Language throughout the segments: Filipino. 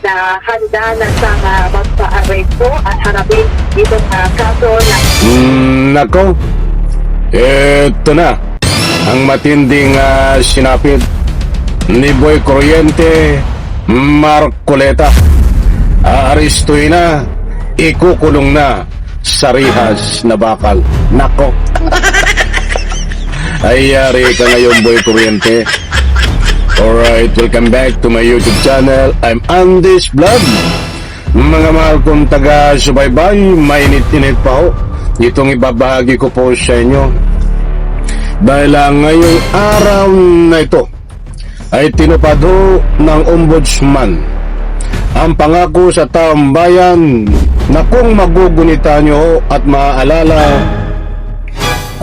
na handa na sa magpa-aresto at harapin itong kaso na... Nako, eto na ang matinding sinapit ni Boy Kuryente Marcoleta. Aarestuhin na, ikukulong na sa rihas na bakal. Nako. Ay, yari ka ngayon, Boy Kuryente. Alright, welcome back to my YouTube channel. I'm Andy's Vlog. Mga mahal kong taga-subaybay, mainit-init pa ho itong ibabahagi ko po sa inyo. Dahil ngayong araw na ito ay tinupad ho ng Ombudsman ang pangako sa taong bayan na kung magugunita nyo at maaalala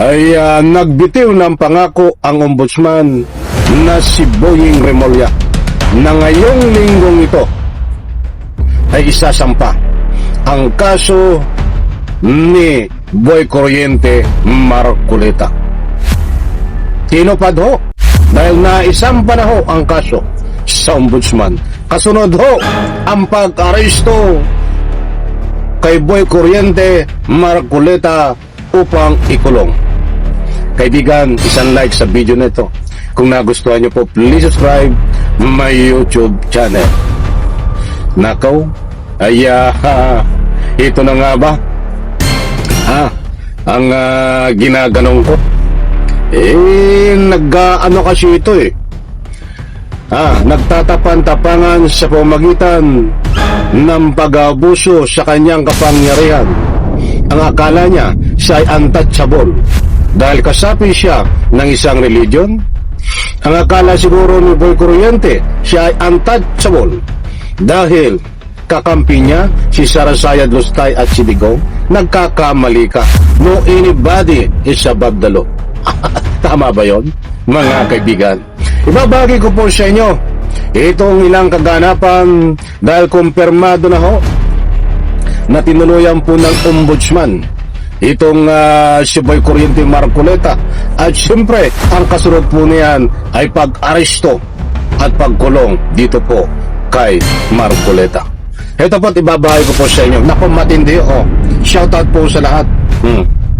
ay nagbitiw ng pangako ang Ombudsman na si Boying Remulla na ngayong linggong ito ay isasampa ang kaso ni Boy Kuryente Marcoleta. Tinupad ho dahil naisampa na ho ang kaso sa Ombudsman. Kasunod ho ang pag-aresto kay Boy Kuryente Marcoleta upang ikulong. Kaibigan, isang like sa video nito. Kung nagustuhan nyo po, please subscribe my YouTube channel. Nakaw, ay ito na nga ba? Ang ginaganong ko. Nag-ano kasi ito nagtatapan-tapangan sa pamagitan ng pag-abuso sa kanyang kapangyarihan. Ang akala niya siya ay untouchable dahil kasapi siya ng isang religion. Ang akala siguro ni Boy Kuryente siya ay untouchable dahil kakampi niya si Sarasayad Lustay at si Digong. Nagkakamali ka. No anybody is above the law. Tama ba yon, mga kaibigan? Ibabagi ko po sa inyo itong ilang kaganapan dahil kumpirmado na ho na tinuluyan po ng Ombudsman itong si Boy Kuryente Marcoleta. At siyempre ang kasunod po niyan ay pag-aresto at pagkulong dito po kay Marcoleta. Ito po't ibabahagi ko po sa inyo. Naku, matindi shoutout po sa lahat.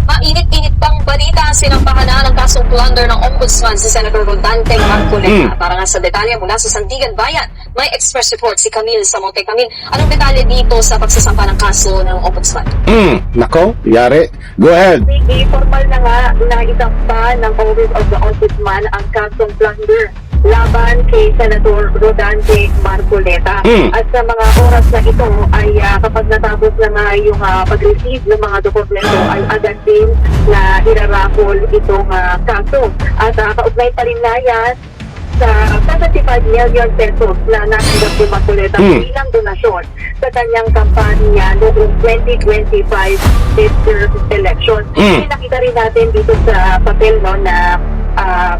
Mainit-init pang balita, sinampahan na ng kasong plunder ng Ombudsman si Senator Rodante Marcoleta. Para nga sa detalye mula sa Sandigan Bayan, may express report si Camille Samonte. Camille, anong detalye dito sa pagsasampa ng kaso ng Ombudsman? Nako, yari. Go ahead. Sige, formal na nga na isampa ng Office of the Ombudsman ang kasong plunder laban kay Senator Rodante Marcoleta. At sa mga oras na ito ay kapag natapos na nga yung pag-receive ng mga dokumento ay agad din na irarapol itong kaso. At kaugnay pa rin na yan sa 75 million pesos na natanggap ni Marcoleta bilang donasyon sa kanyang kampanya noong 2025 midterm election. Nakita rin natin dito sa papel na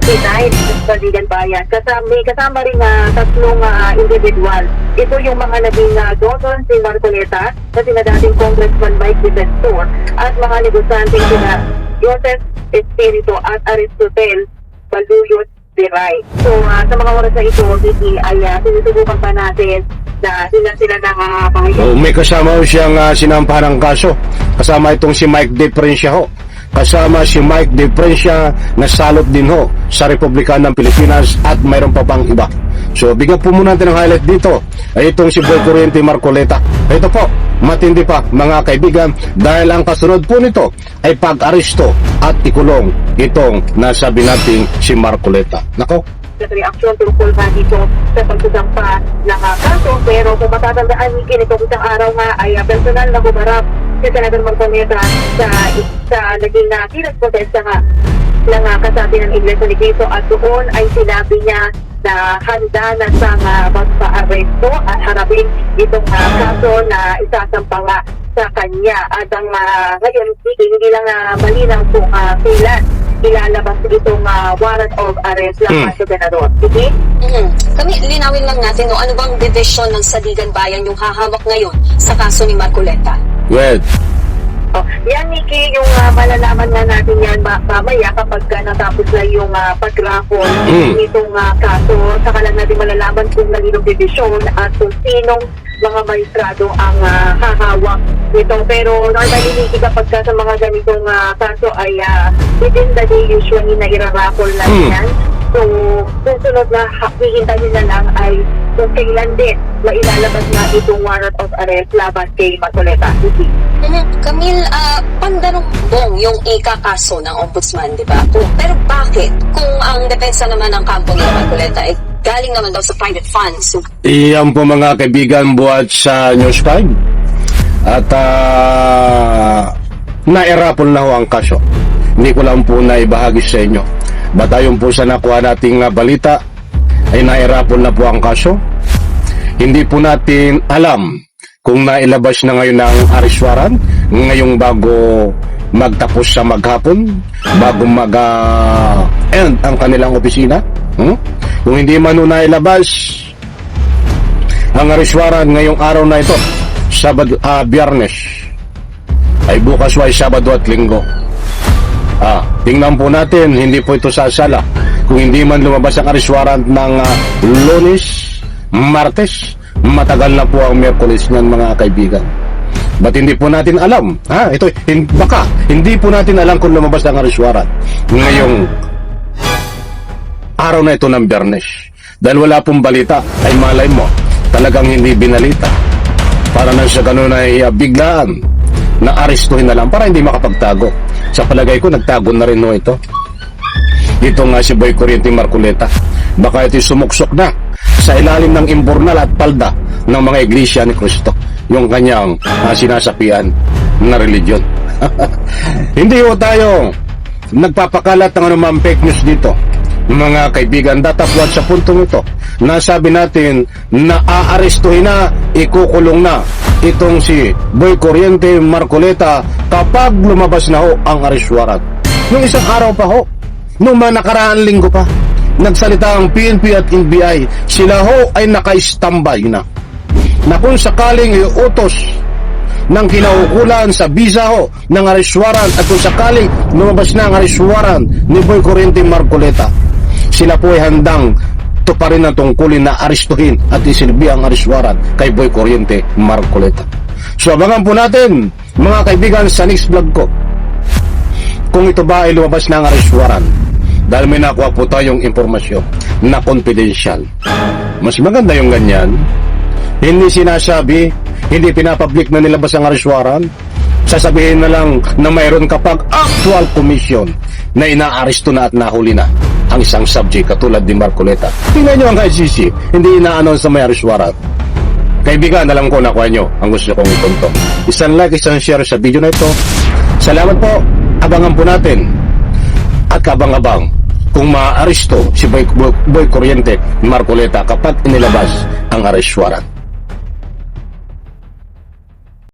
Pinay sa Sandigan Bayan. Kasama rin tatlong individual. Ito yung mga naging donor si Marcoleta na sina dating Congressman Mike Defensor at mga negosante sina Joseph Espiritu at Aristotel Baluyot Diray. So sa mga oras na ito, ay sinusubukan pa natin na sila nakakahayag. May kasama siyang sinampahan ng kaso. Kasama itong si Mike Defensor ho. Kasama si Mike Defensor na salot din ho sa Republika ng Pilipinas at mayroon pa bang iba. So bigyan po muna natin ng highlight dito ay itong si Boy Kuryente Marcoleta. Ito po, matindi pa mga kaibigan dahil ang kasunod po nito ay pag-aresto at ikulong itong nasabi nating si Marcoleta. Nako, reaksyon tungkol nga dito sa pagsasampa ng kaso. Pero kung matatandaan, itong isang araw nga ay personal na humarap si Senator Marcoleta sa naging kilos protesta nga ng kasabi ng Iglesia ni Cristo at doon ay sinabi niya na handa na sa magpa-aresto at harapin itong kaso na isasampa nga sa kanya. At ang ngayon, hindi lang malinaw kung kailan ilalabas itong warrant of arrest lang sa senador. Sige? Kami, linawin lang natin, ano bang division ng Sandigan Bayan yung hahawak ngayon sa kaso ni Marcoleta? well, Yan, Nikki, yung malalaman na natin yan mamaya kapag natapos na yung pag-raffle nitong kaso. Saka lang natin malalaman kung naninong division at kung sinong mga maestrado ang hahawak nito. Pero normally hindi kapag sa mga ganitong kaso ay within the day usually na irarapol na yan. So, susunod na hihintayin na lang ay kung kailan din mailalabas na itong warrant of arrest laban kay Marcoleta. Camille, pandanumbong yung ikakaso ng ombudsman, di ba? Pero bakit? Kung ang depensa naman ng kampo ni Marcoleta ay galing naman daw sa private funds. Iyan po mga kaibigan buhat sa News 5. At nairapol na ho ang kaso. Hindi ko lang po na ibahagi sa inyo. Batayon po sa nakuha nating balita ay nairapol na po ang kaso. Hindi po natin alam kung nailabas na ngayon ang arrest warrant ngayong bago magtapos sa maghapon, bago mag-end ang kanilang opisina. Kung hindi man ho nailabas ang arrest warrant ngayong araw na ito, Biyernes, ay bukas ay Sabado at Linggo. Tingnan po natin, hindi po ito sasala kung hindi man lumabas ang arrest warrant ng Lunes, Martes, matagal na po ang Miyerkules niyan mga kaibigan. Ba't hindi po natin alam? Baka hindi po natin alam kung lumabas ang arrest warrant ngayong araw na ito ng Biyernes. Dahil wala pong balita, ay malay mo, talagang hindi binalita. Para nang sa ganun ay biglaan na arestuhin na lang para hindi makapagtago. Sa palagay ko, nagtago na rin ito. Ito nga si Boy Corriente Marcoleta. Baka ito'y sumuksok na sa ilalim ng imbornal at palda ng mga iglesia ni Cristo. Yung kanyang sinasapian na religion. Hindi ho tayo nagpapakalat ng anumang fake news dito. Mga kaibigan, datapwat sa puntong ito, nasabi natin na aarestuhin na, ikukulong na itong si Boy Corriente Marcoleta kapag lumabas na ho ang arrest warrant. Nung isang araw pa ho, nung mga nakaraang linggo pa, nagsalita ang PNP at NBI, sila ho ay naka-standby na kung sakaling iutos ng kinaukulan sa visa ho ng arrest warrant at kung sakaling lumabas na ang arrest warrant ni Boy Corriente Marcoleta, sila po ay handang tuparin ang tungkulin na arestuhin at isilbi ang arrest warrant kay Boy Corriente Marcoleta. So abangan po natin mga kaibigan sa next vlog ko kung ito ba ay lumabas na ang arrest warrant, dahil may nakuha po tayong impormasyon na confidential. Mas maganda yung ganyan, hindi sinasabi, hindi pinapublic na nilabas ang arrest warrant. Sasabihin na lang na mayroon kapag actual commission na inaaresto na at nahuli na ang isang subject katulad ni Marcoleta. Tingnan nyo ang ICC, hindi ina-announce sa may arrest warrant. Kaibigan, alam ko nakuha nyo ang gusto kong ipunto. Isang like, isang share sa video na ito. Salamat po, abangan po natin at kabang-abang kung maaaresto si Boy Corriente Marcoleta kapag inilabas ang arrest warrant.